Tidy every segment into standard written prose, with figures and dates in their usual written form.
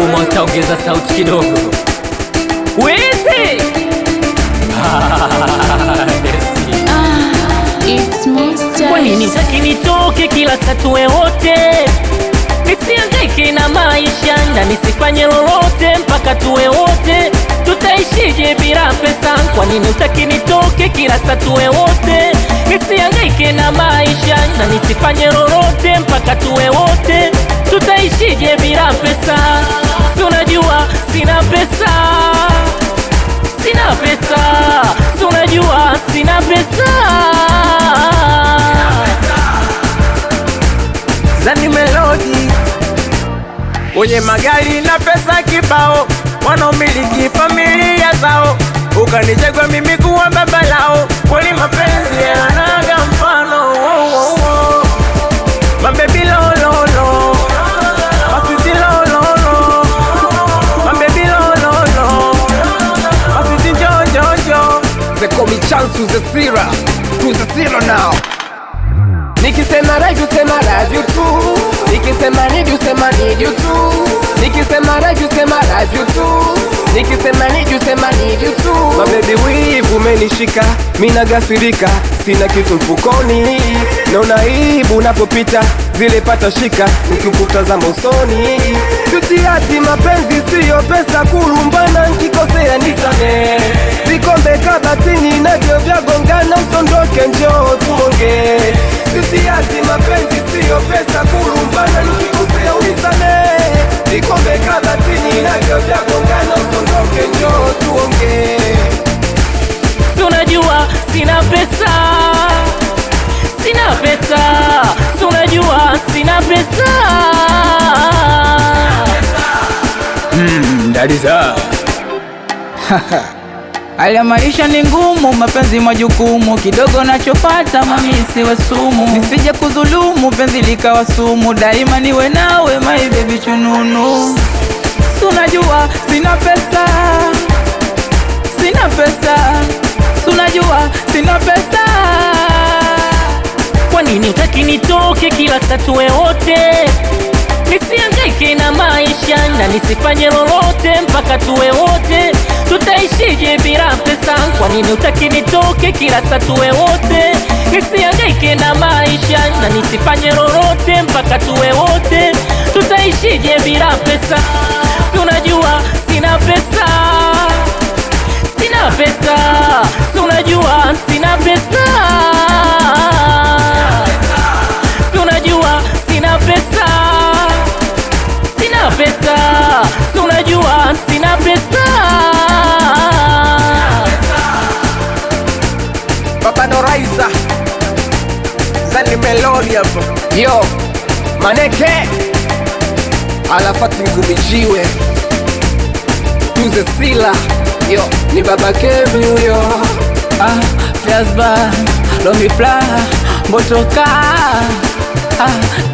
Abu Monster, ongeza sauti kidogo. Wizi It's Monster. kwa nini utaki nitoke kila saa tuwe wote? Nisihangaike na maisha na nisifanye lolote mpaka tuwe wote. Tutaishije bila pesa? Kwa nini utaki nitoke kila saa tuwe wote? Nisihangaike na maisha na nisifanye lolote mpaka tuwe wote. Tutaishije bila pesa? Si unajua sina pesa, sina pesa. Si unajua sina pesa. Zani Melody, wenye magari na pesa kibao, wanaomiliki familia zao, ukanichagua mimi kuwa baba lao. Kweli mapenzi yanaga mfano, mabebi lololo, masiti lololo, mabebi lololo, masiti jojojo. They call me chance to the zero now. Nikisema right, you sema love you too. Nikisema need, you sema need you too. Nikisema right, you sema love you too. Nikisema need, you sema need you too. My baby weave umenishika, mina gafirika, sina kitu mfukoni. Naona aibu unapopita, zile pata shika, nikikutazama usoni. Tutiati mapenzi siyo pesa, kulumbana nikikosea nisame. Vikombe kabatini navyo vyagongana, usondoke njoo tuonge. Tutiati mapenzi siyo pesa, kulumbana nikikosea unisame. Vikombe kabatini navyo vyagongana, usondoke njoo tuonge. Si unajua sina pesa, sina pesa. Si unajua sina pesa. Dadiza hali ya maisha ni ngumu, mapenzi majukumu, kidogo nachopata mami siwe sumu. Nisije kudhulumu, penzi likawa sumu, daima niwe nawe my baby chununu. Si unajua sina pesa, sina pesa. Si unajua sina pesa. Kwa nini utaki nitoke kila saa tuwe wote? Nisihangaike na maisha na nisifanye lolote mpaka tuwe wote. Tutaishije bila pesa? Kwa nini utaki nitoke kila saa tuwe wote? Nisihangaike na maisha na nisifanye lolote mpaka tuwe wote. Tutaishije bila pesa? Si unajua sina pesa, sina pesa. Si unajua sina pesa. Si unajua sina pesa, sina pesa. Si unajua sina pesa. Papa Noraiza, Zani Melody hapo. Yo, Maneke Alafati Ngumijiwe Tuze Sila. Yo, ni Baba Kevi huyo. Fiasba, Lomi Pla, Motoka,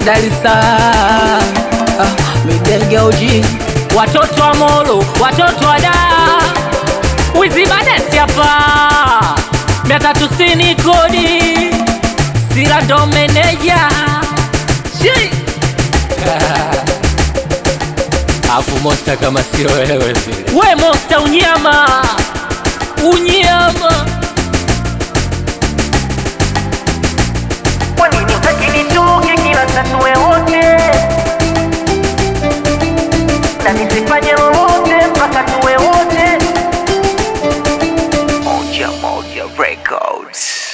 Dalisa, Midege Oji. Watoto wa Molo, watoto wa da Wizi Badesi hapa 360 kodi Sira ndo meneja Afu Monster kama sio wewe vile. we Monster unyama, unyama. Kwa nini utaki nitoke kila saa tuwe wote? Na nisifanye lolote mpaka tuwe wote. Moja Moja Records.